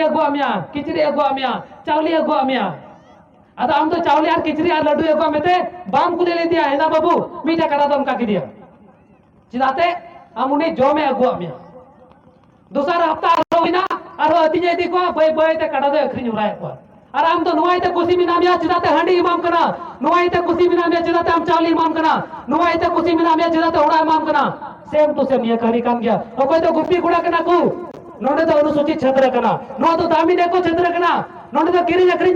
अगु आमिया किचरी अगु आमिया चावली अगु आमिया अदा आम तो चावली और किचरी और लड्डू अगु आमेते बाम कुले ले दिया है ना बाबू मीठा कड़ा दम का दिया चिदाते आम उन्हें जो में अगु आमिया दूसरा हफ्ता आरोना और अतिजे दी को बय बय ते कड़ा दे अखरी उराय को और आम तो नुआई ते कुसी मिनामिया चिदाते हांडी इमाम कना नुआई ते कुसी मिनामिया चिदाते आम चावली इमाम कना नुआई ते कुसी मिनामिया चिदाते उड़ा इमाम कना सेम टू सेम ये कहानी काम गया ओकोय तो गुप्पी गुड़ा कना को नोडे तो अनुसूचित क्षेत्र कना नो तो दामी ने को क्षेत्र कना नोडे तो किरी अखरी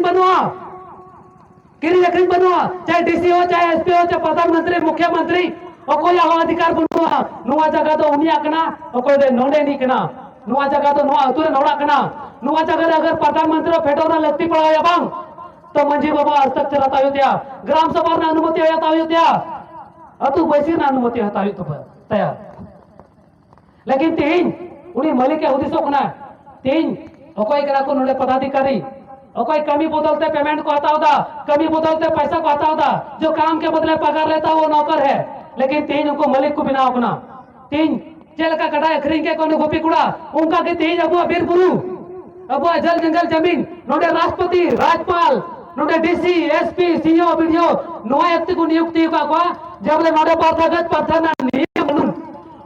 बनवा चाहे डीसी हो चाहे एसपी हो चाहे प्रधानमंत्री मुख्यमंत्री ओकोय हवा अधिकार बनवा नुआ जगह तो उनिया कना ओकोय दे नोडे नी कना नुआ जगह तो नुआ अतुरे नोड़ा कना नुआ जगह अगर प्रधानमंत्री फेटोना लगती पड़ा या बांग तो मंजी बाबा हस्ताक्षर हतायो त्या ग्राम सभा ना अनुमति हतायो त्या अतु बैसी ना अनुमति हतायो तो तैयार लेकिन तीन उनी मलिक के हुदिसो कना तीन ओकोय कना को नोडे पदाधिकारी ओकोय कमी बदलते पेमेंट को हटाओ दा कमी बदलते पैसा को हटाओ दा जो काम के बदले पगार लेता वो नौकर है लेकिन तीन उनको मलिक को बिना अपना तीन जेल का कटा अखरी के कोने गोपी कुड़ा उनका के तीन अबुआ बीर गुरु अबुआ जल जंगल जमीन नोडे राष्ट्रपति राज्यपाल नोडे डीसी एसपी सीओ बीडीओ नोआ व्यक्ति को नियुक्ति का जब ले नोडे पार्थगत पार्थना नियम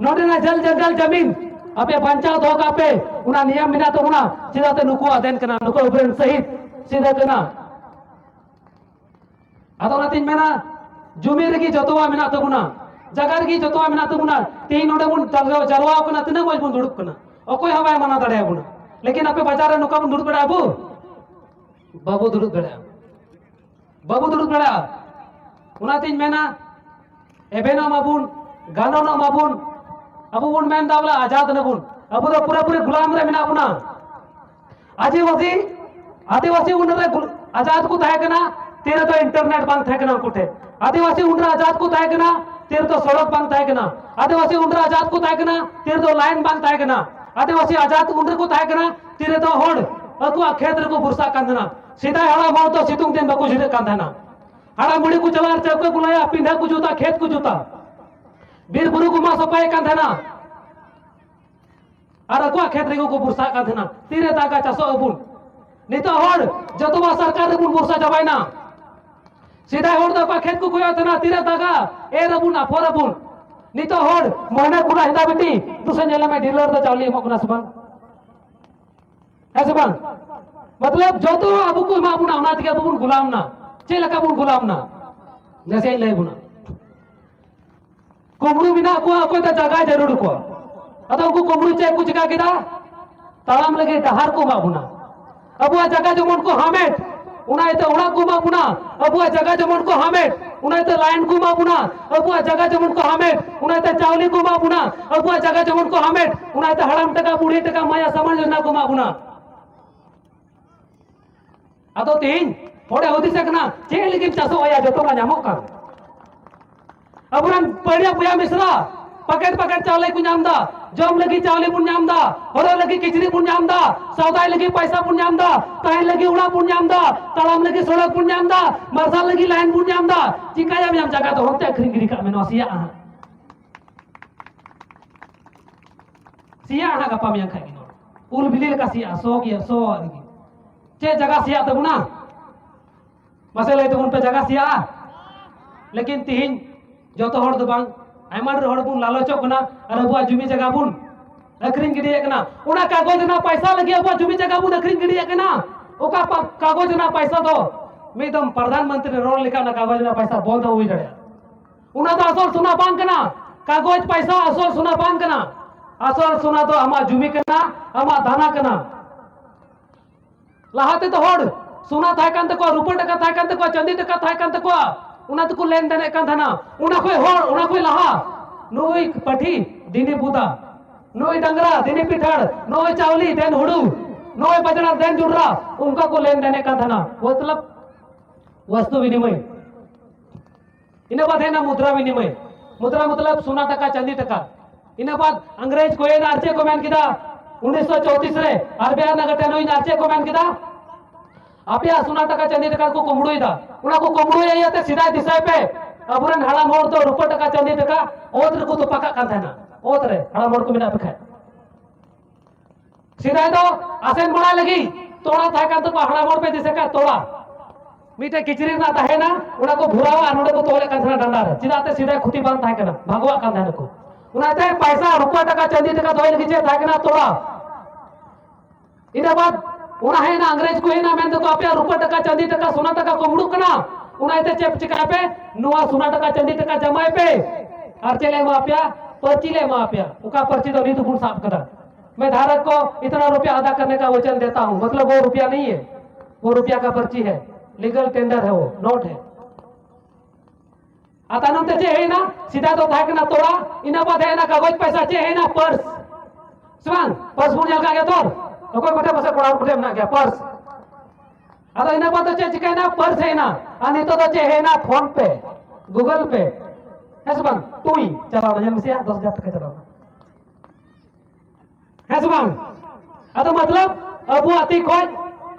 नोडे ना जल जंगल जमीन अबे पंचायत होगा पे उना नियम बिना तो उना सीधा तो नुको अध्ययन करना नुको उपरेंट सहित सीधा करना अदो ना तीन महीना जुमेर की जतवा मिना तो उना जगर की जतवा मिना तो उना तीन नोडे मुन जलवा अपना तीन मौज मुन दुड़ुप करना ओकोय हवाय मना दड़े उना लेकिन अपे बाजार नुका मुन दुड़ुप बड़ा अबू बाबू दुड़ुप बड़ा उना तीन महीना एबेना माबुन गानो ना माबुन अबू बुन मेन दावला आजाद नबुन अबू तो पूरा पूरे गुलाम रे मिना बुना आदिवासी उन रे आजाद को ताहे कना तेरे तो इंटरनेट बांग थाहे कना कुठे आदिवासी उन रे आजाद को ताहे कना तेरे तो सड़क बांग थाहे कना आदिवासी उन रे आजाद को ताहे कना तेरे तो लाइन बांग थाहे कना आदिवासी आजाद उन रे को ताहे कना तेरे तो होड़ अतुआ खेत रे को बुरसा कांदना सीधा हड़ा माउ तो सितुंग दिन बको जिरे कांदना हड़ा मुड़ी को चलार चौके बुलाया पिंधा को जूता खेत को जूता बीर गुरु को मा सपाय कांदना और अकुआ खेत रे को बुरसा कांदना तीरे दागा चासो अबुन नितो होड़ जतवा सरकार बुन बुरसा जबायना सीधा होड़ दो खेत को कोया तना तीरे दागा ए रबुन अफोर अबुन नितो होड़ मोहने कुना हिंदा बेटी दूसरे जेला में डीलर तो चावली मकुना सबन ऐसे बन मतलब जो तो अबू को मा बुना उना तिके बुन गुलाम ना चे लका बुन गुलाम ना जैसे ले बुना कोमड़ू बिना को कोई तो जगह जरूर को अतो को कोमड़ू चे कुछ का किदा तालाम लगे डहार को मा बुना अबुआ जगह जमन को हमेट उनाय तो उना को मा बुना अबुआ जगह जमन को हमेट उनाय तो लाइन को मा बुना अबुआ जगह जमन को हमेट उनाय तो चावली को मा बुना अबुआ जगह जमन को हमेट उनाय तो हड़म टका बूढ़ी टका माया समाज योजना को मा बुना अतो तीन थोड़े होती सकना चे लेकिन चासो आया जो तो का जामो का अबुरन पड़िया पुया मिश्रा पकेट पकेट चावले को नामदा जम लगी चावले पुन नामदा होरो लगी किचरी पुन नामदा सौदाई लगी पैसा पुन नामदा ताई लगी उड़ा पुन नामदा तलाम लगी सड़क पुन नामदा मरसाल लगी लाइन पुन नामदा चिकाया में हम जगह तो होते खरीगिरी का में नसिया सिया का पामिया खागी नो उल बिलिल का सिया सो की सो आदि चे जगह सिया तो गुना मसले तो उन पे जगह सिया लेकिन तीन जो तो होड़ दो बांग आयमान होड़ बुन लालचो कना और अबुआ जुमी जगह बुन अखरिन गिडिया कना उना कागज ना पैसा लगी अबुआ जुमी जगह बुन अखरिन गिडिया कना ओका कागज ना पैसा दो मेदम प्रधानमंत्री रोड लिखा ना कागज ना पैसा बंद हुई जड़े उना तो असल सुना बांग कना कागज पैसा असल सुना बांग कना असल सुना तो हमा जुमी कना हमा दाना कना लाहाते तो होड़ सुना थाय कांते को रुपये टका थाय कांते को चंदी टका थाय कांते को उना तो को लेन देन एकान थाना उना कोई होड़ उना कोई लहा नोई पठी दिनी बुदा नोई डंगरा दिनी पिठाड़ नोई चावली देन हुड़ू नोई बजड़ा देन जुड़रा उनका को लेन देन एकान थाना मतलब वस्तु विनिमय इना बाद है ना मुद्रा विनिमय मुद्रा मतलब सोना टका चंदी टका इना बाद अंग्रेज को ये नार्चे को मैन किदा 1934 रे आरबीआई नगटे नोई नार्चे को मैन किदा आपे सोना टका चंदी टका को कोमड़ो इदा उना को कोमड़ो ये ते सीधा दिशा पे अबुरन हड़ा मोड़ तो रुपये टका चंदी टका ओत्र को तो पका कान थाना ओतरे हड़ा मोड़ को बिना पखा सीधा तो आसेन बड़ा लगी तोड़ा था का तो हड़ा मोड़ पे दिसे का तोड़ा मीटे किचरी ना था है ना उना को भुरावा नोडे को तोले कांसना डंडा रे सीधा सीधा खुती बांध था कना भागवा कांधा को उनाते पैसा रुपया टका चांदी टका दोय लगी जे था कना तोड़ा इना बाद उना है ना अंग्रेज को है ना मेन तो आपे रुपया टका चांदी टका सोना टका को मुड़ू कना उनाते चेप चिका पे नुआ सोना टका चांदी टका जमाए पे और चले मापिया पर्ची ले मापिया उका पर्ची तो नहीं तो गुण साफ करा मैं धारक को इतना रुपया अदा करने का वचन देता हूं मतलब वो रुपया नहीं है वो रुपया का पर्ची है लीगल टेंडर है वो नोट है आता नंतर जे है ना सीधा तो था ना तोड़ा इना बाद है ना कागज पैसा जे है ना पर्स सुन पर्स मुझे का गया तोर तो कोई बटे बसे कोड़ा उठे ना गया पर्स आता इना बाद तो जे चिका ना पर्स है ना आणि तो जे है ना फोन पे गूगल पे है सुन तू ही चला ना जम से 10,000 टका चला है सुन आता मतलब अब आती कोई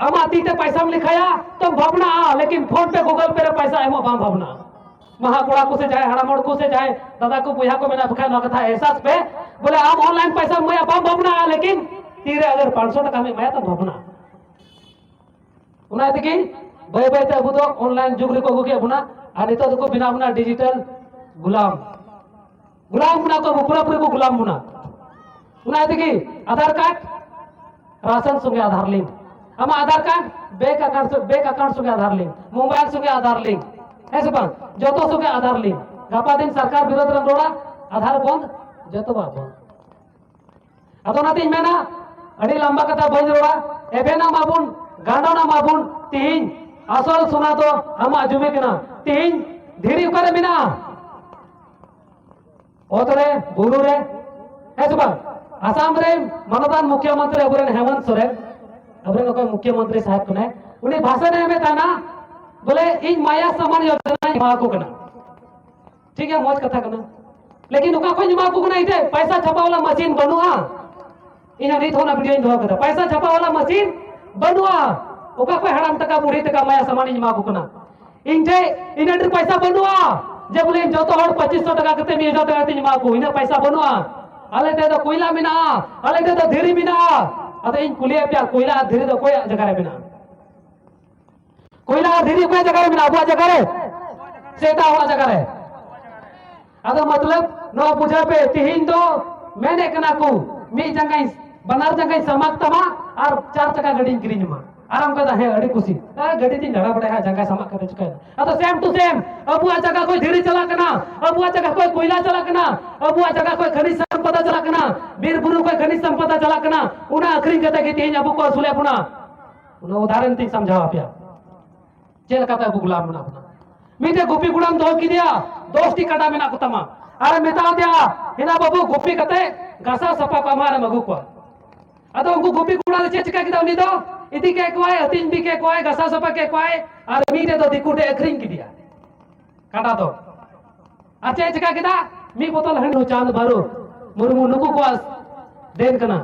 हम आती ते पैसा में लिखाया तो भावना लेकिन फोन पे गूगल पे पैसा है वो भावना महाकोड़ा को से जाए हड़ामोड़ को से जाए दादा को बुझा को मैंने भखा ना कथा एहसास पे बोले आप ऑनलाइन पैसा मैं बाम भावना लेकिन तीरे अगर 500 टका में मैं तो भावना उना की बय बय ते अब तो ऑनलाइन जुग रे को गगे बुना आणि तो को बिना बुना डिजिटल गुलाम बुना को पूरा पूरा को गुलाम बुना उना की आधार कार्ड राशन संगे आधार लिंक हम आधार कार्ड बैंक अकाउंट संगे आधार लिंक मोबाइल संगे आधार लिंक ऐसे बन जो तो संगे आधार लिंक गपा दिन सरकार विरोध रन रोड़ा आधार बंद जो तो बंद अतो ना तीन मेना अड़ी लंबा कथा बंद रोड़ा एबे ना माबुन गांडो ना माबुन तीन असल सुना तो हम आजुमे के ना तीन धीरे करे बिना ओतरे बुरु रे ऐसे बन आसाम रे मनोदान मुख्यमंत्री अबुरेन हेमंत सोरेन अबरे कोई मुख्यमंत्री साहब को ने उन्हें भाषण में था ना बोले इन माया समान योजना मा को कना ठीक है मौज कथा कना लेकिन उका कोई मा को नहीं थे पैसा छपा वाला मशीन बनुआ इन नहीं थोना वीडियो इन धोका पैसा छपा वाला मशीन बनुआ उका कोई हराम टका बुढ़ी टका माया समान इन मा को कना इन जे इन पैसा बनुआ जे बोले जो तो हर 2500 टका करते 1000 टका इन मा को इन पैसा बनुआ अले ते तो कोयला मिना अले ते तो धीरी मिना अरे इन कुलिया पे कोयला धीरे तो कोई जगह रे बिना कोयला धीरे कोई जगह रे बिना बुआ जगह रे सेटा हुआ जगह रे अगर मतलब नो बुझा पे तिहिन दो मैंने कना को मी जंगाई बनार जंगाई समाक तमा और 4 टका गड़ी गिरिन मा आराम कदा है अड़ी खुशी गड़ी दिन झड़ा पड़े है जंगा समाक करे चुका है तो सेम टू सेम अबुआ जगह कोई धीरे चला कना अबुआ जगह कोई कोयला चला कना अबुआ जगह कोई खनिज संपदा चला कना बीर बुरु कोई खनिज संपदा चला कना उना अखरी कते की तीन अबु को सुले पुना उना उदाहरण ती समझावा पिया चेल कता अबु गुलाम बना अपना मीते गोपी गुलाम दो की दिया दोस्ती कटा में ना कुतमा अरे मेता दिया हिना बाबू गोपी कते गसा सपा कमारे मगु को अतो उनको गोपी गुलाम चे चिका की दावनी दो इति के कोय अतिन बी के कोय गसा सपा के कोय और मीते तो दिकुटे अखरी की दिया काटा तो अच्छे चिका किदा मी बोतल हंडो चांद बारो मुर्मू नुकु को देन कना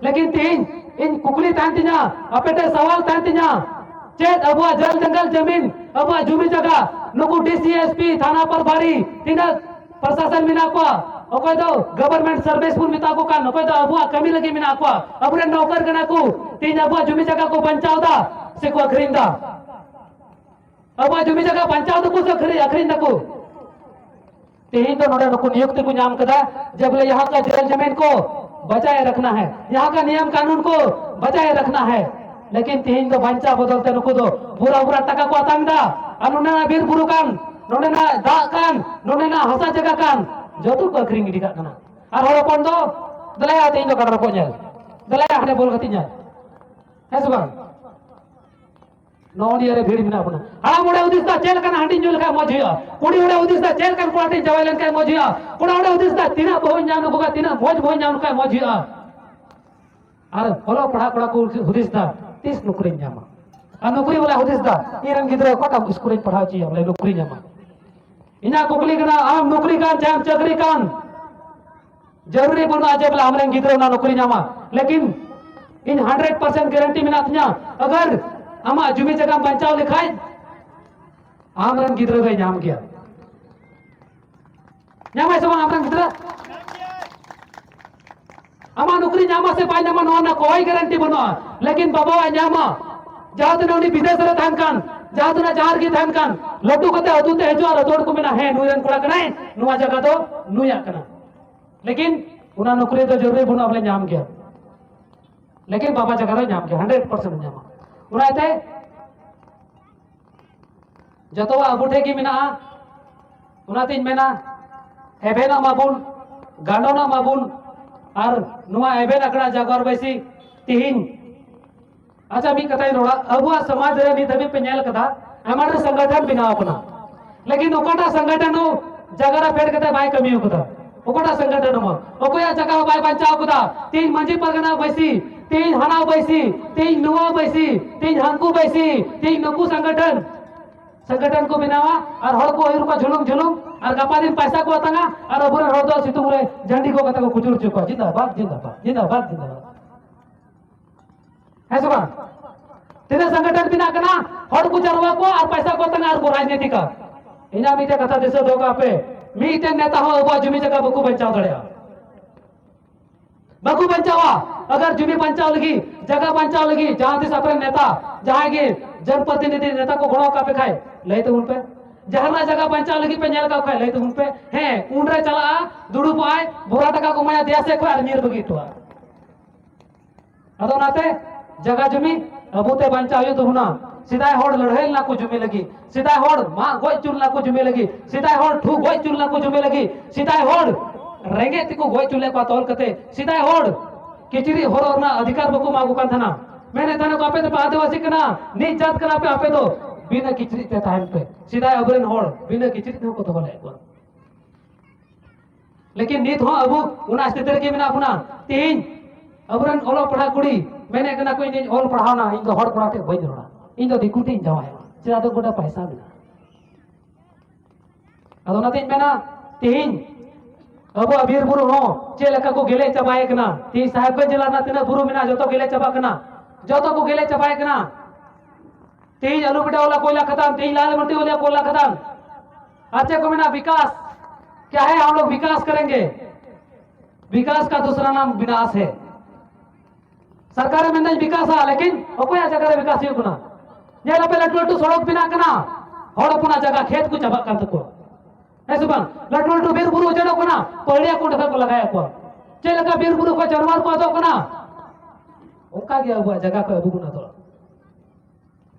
लेकिन तीन इन कुकली तांतिना अपेटे सवाल तांतिना चेत अबुआ जल जंगल जमीन अबुआ जुमी जगह नुकु डीसीएसपी थाना पर भारी तीना प्रशासन मिना को ओकोय तो गवर्नमेंट सर्विस पुन मिता को कान ओकोय तो अबुआ कमी लगी मिना को अबुरे नौकर कना को तीन अबुआ जुमी जगह को बचाव दा से को खरींदा अबुआ जुमी जगह बचाव दो को से खरींदा को तीन तो नोडे नुकु नियुक्ति को नाम कदा जब ले यहाँ का जल जमीन को बचाए रखना है यहाँ का नियम कानून को बचाए रखना है लेकिन तीन तो बंचा बदलते नुकु दो बुरा बुरा टका को अतंगदा अनुना बीर बुरु कान नोडे ना दा कान नोडे ना हसा जगह कान जतु को अखरिंग गिडी काना और हर अपन दो दलाया तीन तो कर को nyal दलाया हने बोल गतिnya है सुबह नौनी अरे भीड़ बिना अपना हाँ मुड़े उदिस्ता चेल कन हंडी जुल का मौजिया कुड़ी उड़े उदिस्ता चेल कन कुआटी जवालन का मौजिया कुड़ा उड़े उदिस्ता तीना बहुन जानु बुगा तीना मौज बहुन जानु का मौजिया अरे फलो पढ़ा पढ़ा को उदिस्ता 30 नौकरी जामा आ नौकरी वाला उदिस्ता इरन गिदरे कोटा स्कूल पढ़ा ची हमले नौकरी जामा इना कुकली कना आम नौकरी कान जाम चकरी कान जरूरी बना जब हमरे गिदरे ना नौकरी जामा लेकिन इन 100% गारंटी मिनातnya अगर आमा जुमी जगह बचाव लिखाई आमरन गिदरा गई नाम किया नाम ऐसा आमरन गिदरा आमा नौकरी नामा से पाई नामा नोना कोई गारंटी बनुआ लेकिन बाबा नामा जहां तक उनी विदेश रे थान कान जहां तक जहार की थान कान लड्डू कते अदू ते हजो और तोड़ को मेना है नुरन कोड़ा कनाय नुआ जगह दो नुया कना लेकिन उना नौकरी तो जरूरी बनुआ बोले नाम गया लेकिन बाबा जगह रे नाम गया 100% नामा उनाते जतो अबू ठे की मेना उनाते मेना एबेना माबुन गांडोना माबुन और नुआ एबेन अकड़ा जागर बैसी तिहिन अच्छा मी कथा रोड़ा अबुआ समाज रे नित हबी पे नेल कदा हमारे संगठन बनाव कना लेकिन ओकाटा संगठन जगरा फेर कते बाय कमी कदा ओकाटा संगठन म ओकोया जगह बाय बचाव कदा तीन मंजी परगना बैसी तीन हना बैसी तीन नुआ बैसी तीन हंकू बैसी तीन नकू संगठन को बनावा और हर को हिर को झुलुम झुलुम और गपा दिन पैसा को अतंगा और अबुरे हर दो सितुम रे झंडी को कता को कुचुर चुका जिंदाबाद जिंदाबाद जिंदाबाद जिंदाबाद है सुबह तेरे संगठन बिना कना हर को चरवा को और पैसा को अतंगा और राजनीति का इना मीटे कथा देश दोगा पे मीटे नेता हो अबुआ जुमी जगह बकु बचाव दड़या बकु बचावा अगर जुमी बचाव लगी जगह बचाव लगी जहां दिस अपने नेता जहां के जनप्रतिनिधि नेता को घोड़ा का पे खाए ले तो उन पे जहां जगह बचाव लगी पे नेल का खाए ले तो उन पे है उन रे चला दुडू पाए बोरा टका को माया दिया से खाए नीर बगी तो अदो नाते जगह जुमी अबुते बचाव तो हुना सीधा होड़ लड़हेल ना को जुमी लगी सीधा होड़ मां गोय चुल ना को जुमी लगी सीधा होड़ ठू गोय चुल ना को जुमी लगी सीधा होड़ रेंगे तिको गोय चुले को तोल कते सीधा होड़ किचरी होर ना अधिकार बको मागु कान थाना मैंने थाना को आपे तो आदिवासी कना नीच जात कना पे आपे तो बिना किचरी ते टाइम पे सीधा अबरन होड़ बिना किचरी ते को तो बोले लेकिन नीत हो अबु उना स्थिति के बिना अपना तीन अबरन ओलो पढ़ा कुड़ी मैंने कना कोई नहीं ओल पढ़ाओ ना इन तो होड़ पढ़ाते बई जोड़ा इन तो दिकुटी जावाय सीधा तो गोटा पैसा बिना अदो ना तीन मेना तीन अब अबीर बुरु हो चे लका को गेले चबाए कना ती साहेबगंज जिला ना तिना बुरु मिना जतो गेले चबा कना जतो को गेले चबाए कना ती अलू बेटा वाला कोयला खदान ती लाल मट्टी वाला कोयला खदान अच्छे को मिना विकास क्या है हम लोग विकास करेंगे विकास का दूसरा नाम विनाश है सरकार में नहीं विकास है लेकिन ओकोया जगह विकास ही गुना ये लपे लटू लटू सड़क बिना कना होड़ पुना जगह खेत को चबा कान तको ऐसे बन लटू लटू बीर बुरु जड़ो कना कोड़िया को ढका को लगाया को चे लगा बीर बुरु को जानवर को दो कना ओका गया हुआ जगह को अबु गुना दो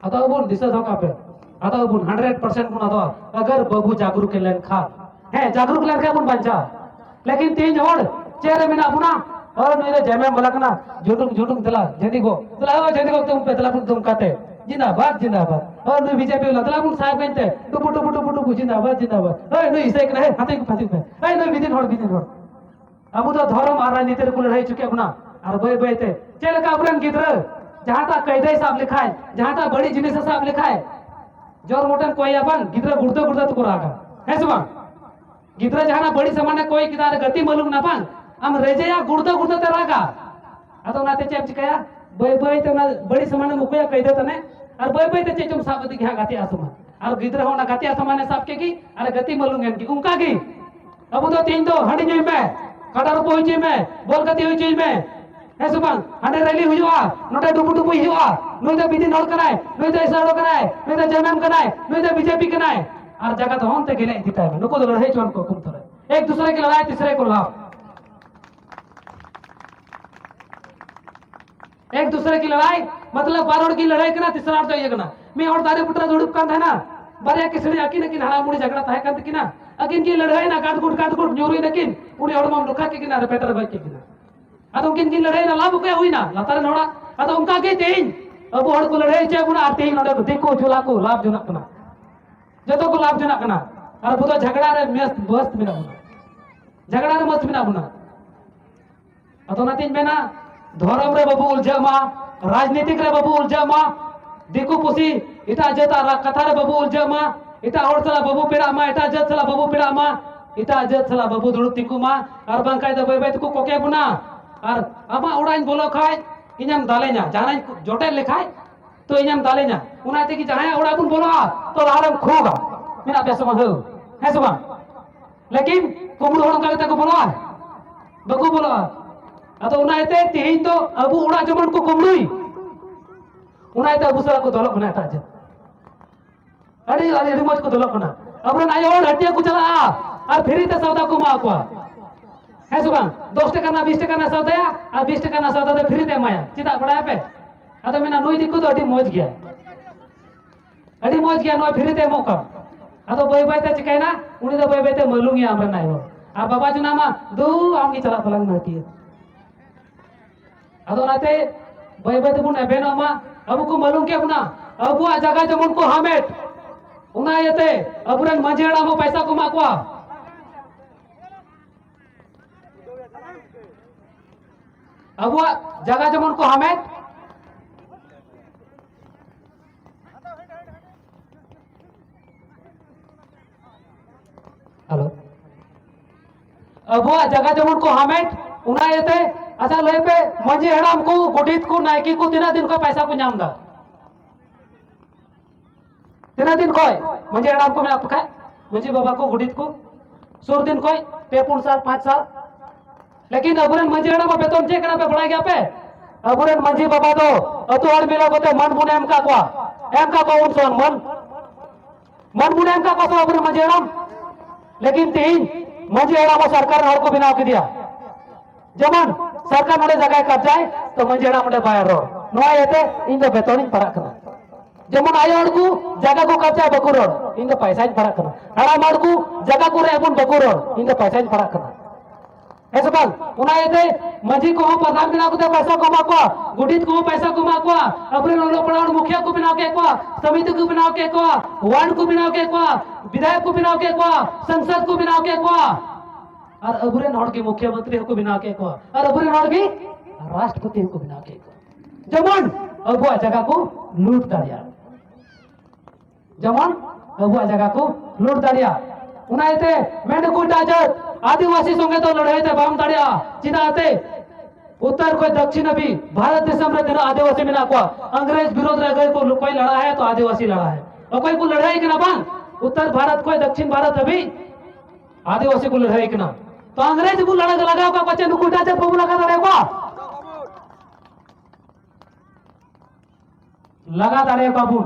अतो अबुन दिशा धोका पे अतो अबुन 100% गुना दो अगर बबू जागरूक के लेन खा है जागरूक लेन के अबुन बंचा लेकिन तीन होड़ चेहरे में ना बुना और मेरे जमे मलकना झुटुक झुटुक दला झंडी को तुम पे दला तुम काटे जिंदाबाद जिंदाबाद और नु बीजेपी वाला दला मुन साहब कहते टुपु टुपु टुपु टुपु जिंदाबाद जिंदाबाद ओए नु इसे कने हाथे को फाती पे ओए नु बिदिन होड़ अब तो धर्म और राजनीति को लड़ाई चुके अपना और बय बय ते चल का अपरन गिद्र जहां तक कैदे साहब लिखा है जहां तक बड़ी जिनिस साहब लिखा है जोर मोटन कोई अपन गिद्र गुड़दो गुड़दो तो रागा है सुबह गिद्र जहां बड़ी समाने कोई किदार गति मालूम ना पान हम रेजया गुड़दो गुड़दो ते रागा अतो नाते चेप चिकाया बय बय ते ना बड़ी समाने मुखया कैदे तने और बय बय ते चेचुम साहब दी घा गाती आसमा और गिद्र होना गाती आसमाने साहब के की अरे गति मालूम है कि उनका की अब तो तीन तो हंडी नहीं में कटार पहुंची में बोल गति हुई चीज में है सुबह हंडे रैली हुआ नोटे डुबु डुबु हुआ नुई तो बिदिन नोट कराए नुई तो इसरो कराए नुई तो जेएमएम कराए नुई तो बीजेपी कराए और जगह तो हम ते गिले दिता है नुको तो लड़ाई चोन को कुम तोरे एक दूसरे की लड़ाई तीसरे को लाभ एक दूसरे की लड़ाई मतलब बारोड़ की लड़ाई करना तीसरा तो ये करना मैं और तारे पुत्रा जोड़ुप कान है ना बारे किसने आकी न कि हड़ा मुड़ी झगड़ा ताहे कान कि ना अकिन की लड़ाई ना काटकुट न्यूरी नकिन उनी और मम रुखा के किना पेटर बाई के किना अदो उनकिन की लड़ाई ना लाभ के हुई ना लातार नोड़ा अदो उनका के तेइन अब हड़ को लड़ाई चे गुना आते नोडे देखो चुला को लाभ जुना कना जतो को लाभ जुना कना और बुतो झगड़ा रे मस्त मिना बुना झगड़ा रे मस्त मिना बुना अदो नातिन मेना धर्म रे बाबू उलझामा राजनीतिक रे बाबू उलझामा दिकु पुसी इटा जेता कथा रे बाबू उलझामा इटा और सला बाबू पेड़ामा इटा जत सला बाबू पेड़ामा इटा जत सला बाबू दुड़ुप तिकुमा और बांकाय द बय बय तिकु कोके बुना और आमा उड़ाइन बोलो खाय इनाम दालेना जानाय जोटे लेखाय तो इनाम दालेना उनाते की जहां उड़ा बुन बोलो तो लारम खोगा मेरा बेसमा हो है सुबह लेकिन कुमड़ होड़ का को बोलो बकु बोलो अतो उनाइते तेहिं तो अबु उड़ा जमन को कुमड़ुई उनाइते अबु सला को दलक बना ताजे अड़ी अड़ी मज को दलक बना अबरन आयो हटिया को चला और फिर ते सौदा को मा को है सुबान 10 टका ना 20 टका ना सौदा और 20 टका ना सौदा तो फिर ते माया चिता बड़ा पे अतो मेना नुई दिको तो अड़ी मज गया नो फिर ते मोका अतो बय बय ते चिकायना उनी तो बय बय ते मलुंग या अमरन आयो आ बाबा जुना मा दू आमगी चला पलंग नटिया अदो नाते बय बय बुन एबेनो मा अबु को मालूम के बुना अबु आ जगह जमन को हामेट उना येते अबुरन मंजेड़ा मो पैसा को माकवा अबु आ जगह जमन को हामेट हेलो अबु आ जगह जमन को हामेट उना येते अच्छा लय पे मंजी हड़ाम को गुडित को नायकी को तीना दिन को पैसा को नाम दा तीना दिन कोई मंजी हड़ाम को मैं पकाए मंजी बाबा को गुडित को 16 दिन कोई 3 साल 5 साल लेकिन अबुरन मंजी हड़ाम बेतन चेक ना पे बढ़ा गया पे अबुरन मंजी बाबा दो अतु हड़ मिला को मन बुने एम का को उन सोन मन बुने एम का को अबुरन मंजी हड़ाम लेकिन तीन मंजी हड़ाम सरकार हड़ को बिना के दिया जमन सरकार नोडे जगह कब्जाय तो मंजेड़ा मोडे बायर रो नोआ येते इन दो बेतोनिन पड़ा कना जमन आयो अड़कू जगह को कब्जा बकुर इन दो पैसा इन पड़ा कना हड़ा माड़कू जगह को रेबुन बकुर इन दो पैसा इन पड़ा कना ऐसे बाल उना येते मंजी को प्रधान बिना को पैसा को माको गुडित को पैसा को माको अपने लोग पड़ा मुखिया को बिना के को समिति को बिना के को वार्ड को बिना के को विधायक को बिना के को संसद को बिना के को और अबुरे नोड के मुख्यमंत्री को बिना के को और अबुरे नोड की राष्ट्रपति को बिना के को जमन अबुआ जगह को लूट दाड़िया जमन अबुआ जगह को लूट दाड़िया उनाइते मेंढ को टाजत आदिवासी संगे तो लड़ाई ते बाम दाड़िया चिदाते उत्तर को दक्षिण भी भारत देशम रे दिन आदिवासी मिना को अंग्रेज विरोध रे गए को कोई लड़ा है तो आदिवासी लड़ा है और कोई को लड़ाई के ना बांग उत्तर भारत को दक्षिण भारत अभी आदिवासी को लड़ाई के ना तो अंग्रेज को लड़ा लगाओ का बच्चे नुकुटा जब बबू लगा दाड़े का बुन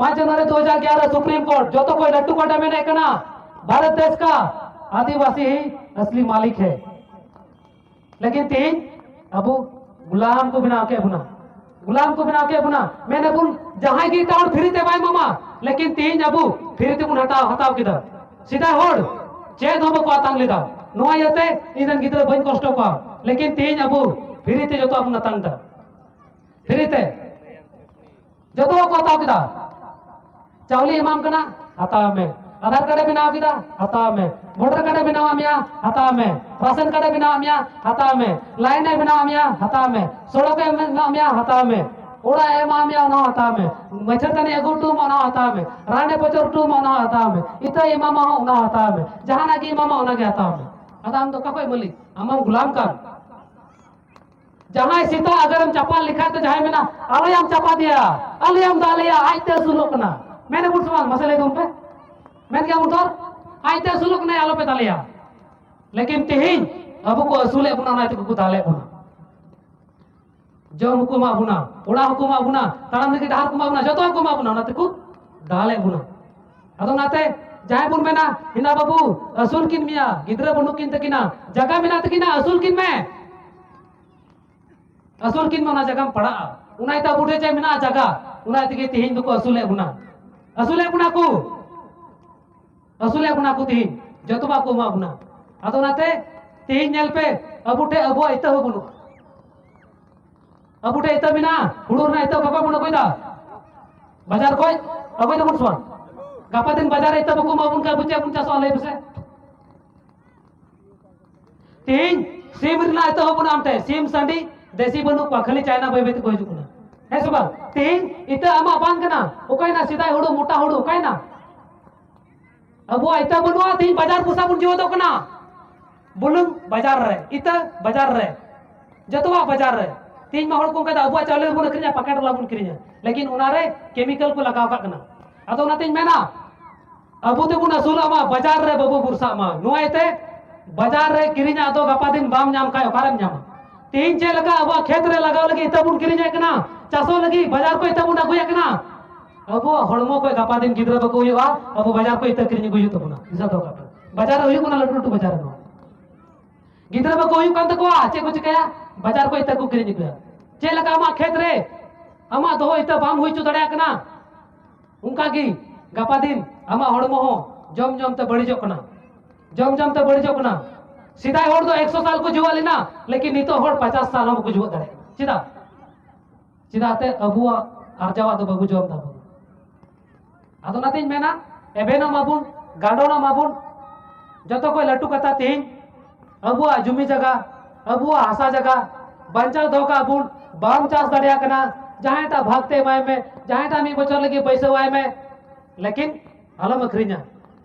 5 जनवरी 2011 सुप्रीम कोर्ट जो तो कोई लट्टू कोटा में नहीं करना भारत देश का आदिवासी ही असली मालिक है लेकिन तीन अबू गुलाम को बिना के बुना मैंने बुन जहां की टाउन फिरी ते बाय मामा लेकिन तीन अबू फिरी ते बुन हटाओ किधर सीधा होड़ चेद हम को आतंग लेदा नोआ येते इदन गिदर बन कष्ट को लेकिन तीन अबू फिरी ते जो तो अपना तंग दा फिरी ते जो तो को हटाओ किदा चावली इमाम कना हटा में आधार कार्ड बनाओ किदा हता में वोटर कार्ड बनाओ आमिया हता में राशन कार्ड बनाओ आमिया हता में लाइन बनाओ आमिया हता में सड़क बनाओ आमिया हता में ओड़ा एम आमिया ना हता में मछरतने एगो टू मना हता में राणे पचर टू मना हता में इता इमाम ना हता में जहाना की इमाम ना के हता में अदाम तो ककोई बोली हम गुलाम का जहां सीता अगर हम चपा लिखा तो जहां में ना अले हम चपा दिया अले हम दालिया आइते सुलोक ना मैंने बोल सवाल मसले तुम पे मैं क्या बोलता आइते सुलुक नहीं आलो पे तालिया लेकिन तिहिन अबू को असुले बुना ना तो को ताले बुना जो हुकुमा बुना ओड़ा हुकुमा बुना ताराम के डार हुकुमा बुना जो तो हुकुमा बुना ना तो डाले बुना अदो नाते जाय बुन में ना हिना बाबू असुल किन मिया गिदरा बनु किन तकिना जगह में ना तकिना असुल किन में ना जगह में पड़ा उनाई ता बुढ़े चाहे मिना जगह उनाई तके तिहिन को असुले बुना को असुले बुना को तिहिन जतबा को मा बुना अदो नाते तिहिन नेल पे अबुटे अबो इता हो बुनु अबुटे इता बिना हुडुर ना इता बाबा बुना कोइदा बाजार कोई अबो तो मुसवा गापा दिन बाजार इता बको मा बुन का बुचे बुन चासो आले बसे तिहिन सीम रिना इता हो बुना आमते सीम संडी देसी बनु पखली चाइना बय बेत को हिजुकुना है सुबा तिहिन इता अमा बांग कना ओकाय ना सीधा हुडु मोटा हुडु ओकाय ना अब वो इतना बनवा थी बाजार पुसा बुन जो दो कना बुलुंग बाजार रे इतना बाजार रे जतवा बाजार रे तीन महड़ को कदा अबुआ चावल बुन करिया पैकेट ला बुन करिया लेकिन उनारे केमिकल को लगाव का कना अदो ना तीन मेना अबु ते बुन असुला मा बाजार रे बबु बुरसा मा नोएते बाजार रे किरिया तो गपा दिन बाम नाम का ओकारम नाम तीन चे लगा अब खेत रे लगाव लगी इतना किरिंग एकना चासो लगी बाजार को इतना अगुया कना अब हड़मो को गपा दिन गिद्रा बको हुआ अब बाजार को इतना किरिंग हुई तबना इसा तो का बाजार हुई कोना लटू लटू बाजार नो गिद्रा बको हुई कान तको चे को चिकाया बाजार को इतना को किरिंग हुआ चे लगा अमा खेत रे अमा दो इतना बाम हुई चु दड़या कना उनका की गपा दिन अमा हड़मो हो जम जम ते बड़ी जोकना जम जम ते बड़ी जोकना सीधा होड़ दो 100 साल को जुआ लेना लेकिन नितो होड़ 50 साल हम को जुआ दड़े सीधा सीधा ते अबुआ आरजावा दो बाबू जम दा आदो नातिन मेना एबेनो माबुन गाडोना माबुन जतो कोई लट्टू कथा तीन अबुआ जुमी जगह अबुआ हासा जगह बंचा धोका बुन बाम चास दड़िया कना जहां ता भागते माय में जहां ता मी बचर लगी पैसे वाय में लेकिन अलम अखरिना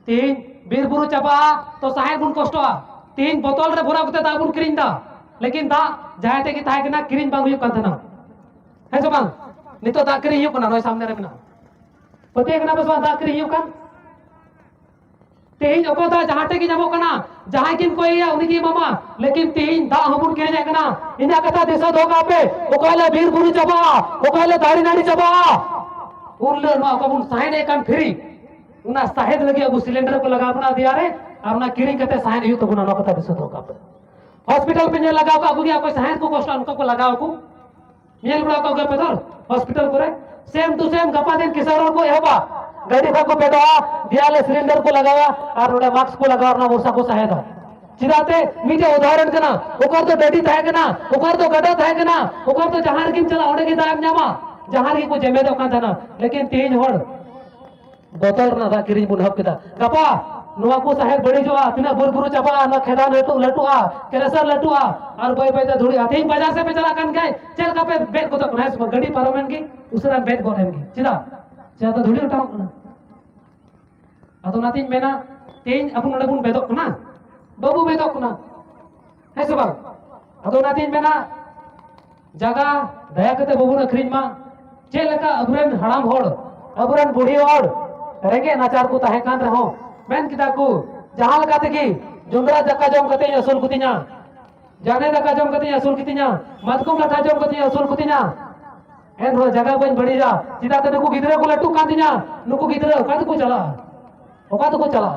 तीन बीर बुरु चबा तो साहेब बुन कष्टवा तीन बोतल रे भरा कते दा बुन किरिन दा लेकिन दा जहां ते की थाय कना किरिन बांग हुई कथना है जो बांग नितो दा किरिन हुई कना नय सामने रे मेना पते कना बस दा किरिन हुई कन तीन ओको दा जहां ते की जाबो कना जहां किन कोई या उनी की मामा लेकिन तीन दा हमुन के जाय कना इना कथा दिशा धोका पे ओकाले बीर बुरु चबा ओकाले दाड़ी नाड़ी चबा उरले नो कबुन साइन एकन फ्री उना साहेद लगे अब सिलेंडर को लगा अपना दिया रे अपना किरिंग कते साइन यू तो गुना नो कथा दिशा धोका पे हॉस्पिटल पे ने लगाओ का गुगिया कोई साइन को कोस्ट उनको को लगाओ को मेल बड़ा को गप पर हॉस्पिटल करे सेम टू सेम गपा दिन किसारों को हेबा गाड़ी को पेटवा दियाले सिलेंडर को लगावा और ओडे मास्क को लगावा ना वर्षा को सहायता चिराते मीटे उदाहरण कना ओकर तो डडी थाय कना ओकर तो गडा थाय कना ओकर तो जहार किन चला ओडे की दाग न्यामा जहार की को जेमे दो का था लेकिन तीन होड़ बोतल ना दा किरिंग बुन हक केदा गपा नुआ को साहेब बड़ी जो तिना बुरबुरु चबा ना खेदा लटू लटुआ केरेसर लटुआ और बय बय ते धुड़ी आते बाजार से पे चला कन गए चल का पे बेट को तो नाइस गड़ी पारोमेन की उसरा बेट गोरेन की चिदा ज्यादा धुड़ी उठाओ ना अतो नातिन मेना तेन अपन नडे बुन बेदक ना बाबू बेदक ना है सब अतो नातिन मेना जगह दया कते बाबू न खरीन मा चे लका अबुरन हड़ाम होड़ अबुरन बुढ़ी होड़ रेंगे नाचार को ताहे कान रहो मेन किदा को जहां लगा ते की जुंडरा दक्का जम कते असुल कुतिना जाने दक्का जम कते असुल कुतिना मदकुम लटा जम कते असुल कुतिना एन हो जगह बन बड़ी जा सीधा ते नुकु गिदरे को लट्टू कांदिना नुकु गिदरे का को चला ओका तो को चला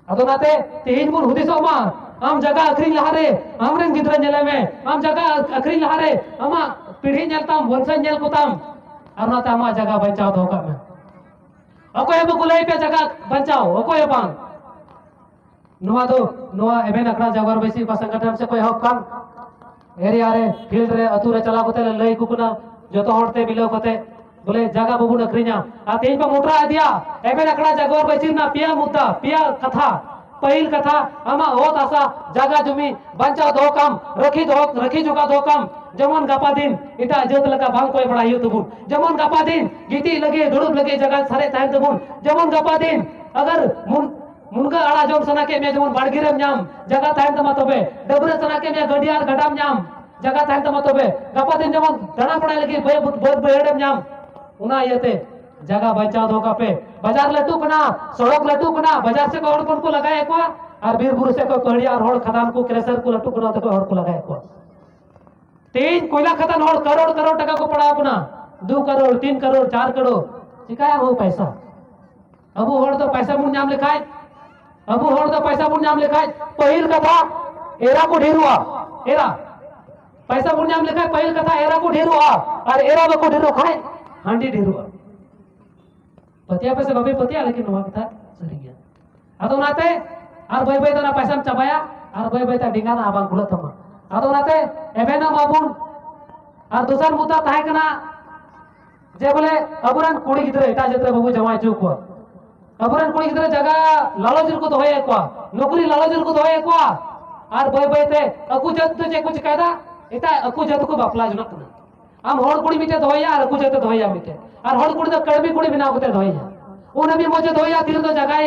अदो नाते तीन बुन हुदिसो मा आम जगह अखरी लहारे हमरेन गिदरे नेले में आम जगह अखरी लहारे अमा पीढ़ी नेलताम वंश नेल कोताम और नाते अमा जगह बचाओ धोका में अकोय बो गुलाई पे जगह बचाओ अकोय बांग नुआ दो नुआ एबेन अकड़ा जगर बैसी का संगठन से कोई हक काम एरिया रे फील्ड रे अतु रे चला कोते लई कुकुना जतो हड़ते बिलो कोते बोले जगह बाबू नखरीना आ तेज पे मोटरा दिया एबेन अकड़ा जगर बैसी ना पिया मुद्दा पिया कथा पहिल कथा अमा होत आसा जगह जमी बंचा दो काम रखी जुगा दो काम जमन गपा दिन इटा जत लगा भांग कोई बड़ा हियो तबुन जमन गपा दिन गीती लगे दुड़ुब लगे जगह सारे ताहे तबुन जमन गपा दिन अगर मुनगा आड़ा जम सना के में जमन बाड़गिरेम नाम जगह ताहे तमा तबे डबरे सना के में गडियार गडाम नाम जगह ताहे तमा तबे गपा दिन जमन दाना पड़ा लगे बहुत बेड़ेम नाम उना येते जगह बचा धोका पे बाजार लट्टू कना सड़क लट्टू कना बाजार से कोड़ को लगाए को और बीरपुर से को कोहड़िया और होड़ खदान को क्रेशर को लट्टू कना तो होड़ को लगाए को तीन कोयला खदान होड़ करोड़ करोड़ टका को पड़ा अपना 2 करोड़ 3 करोड़ 4 करोड़ चिकाया हो पैसा अबू होड़ तो पैसा मुन नाम लिखाए अबू होड़ तो पैसा मुन नाम लिखाए पहिल कथा एरा को ढेरुआ एरा पैसा मुन नाम लिखाए पहिल कथा एरा को ढेरुआ और एरा को ढेरो खाए हांडी ढेरुआ पतिया पैसे बाबे पतिया लेकिन नवा कथा सरी गया अदो नाते और बय बय तना पैसा चबाया और बय बय ता डिंगा ना आबां खुला थमा अदो नाते एबेना बाबुन और दूसर मुद्दा ताहे कना जे बोले अबुरन कुड़ी गिदरे एटा जत्रे बाबू जमाय चुक को अबुरन कुड़ी गिदरे जगह लालजिल को दोहे को नौकरी लालजिल को दोहे को और बय बय ते अकु जत जे कुछ कायदा एटा अकु जत को बापला जनक ना आम होड़ कुड़ी मिटे दोया और अकु जत दोया मिटे और होड़ कुड़ी तो कड़बी कुड़ी बिना होते दोया उन्हें भी मुझे दोया तीर तो जगह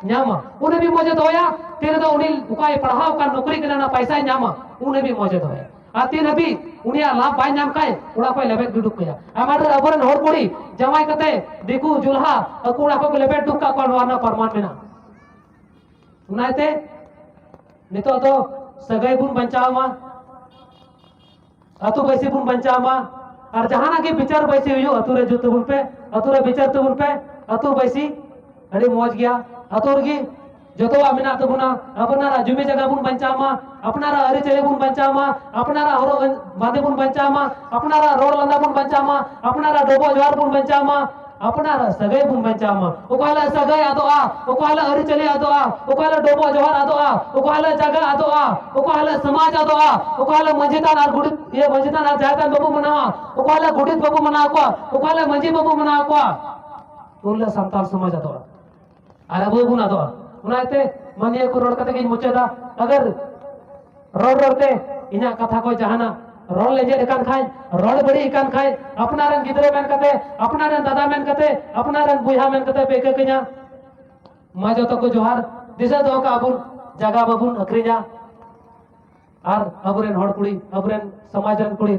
न्यामा उन्हें भी मुझे दोया तीर तो उन्हीं उकाय पढ़ाओ का नौकरी करना पैसा न्यामा उन्हें भी मुझे दोया आती नबी उनिया लाभ बाय नाम काय उड़ा कोई लेबेट दुडुक कया आमार अबरन होड़ कुड़ी जमाई कते दिकु जुल्हा अकुड़ा को लेबेट दुक्का को वाना परमान मेना उनाते नितो तो सगाई बुन बचाव मा अतु बैसी बुन बंचामा और जहाना के विचार बैसी हुई अतु रे जुत बुन पे अतु रे विचार तुबुन पे अतु बैसी अड़ी मौज गया अतु रगी जतवा मिना तबुना अपनारा जुमी जगह बुन बंचामा अपनारा अरे चले बुन बंचामा अपनारा हरो बांधे बुन बंचामा अपनारा रोड लंदा बुन बंचामा अपनारा डोबो जवार बुन बंचामा अपनारा सगay बुन बंचामा ओकाला सगay आदो आ ओकाला अरे चले आदो आ ओकाला डोबो जवार आदो आ ओकाला जगह आदो आ ओकाला समाज आदो आ ओकाला मंजितान आर गुडित ये मंजितान आर जायतान बाबू मनावा ओकाला गुडित बाबू मनावा ओकाला मंजी बाबू मनावा उनला संताल समाज आदो आ अबो बुन आदो उनाते मानिए को रोड कते के मुचेदा अगर रोड रोडते इना कथा को जहाना रोड ले जे कान खाय रोड बड़ी कान खाय अपना रन गिदरे मेन कते अपना रन दादा मेन कते अपना रन बुया मेन कते बेके कन्या मा जतो को जोहार दिशा दो का अबुन जगह बाबुन अक्रिजा आर अबरेन हड़ कुड़ी अबरेन समाज रन कुड़ी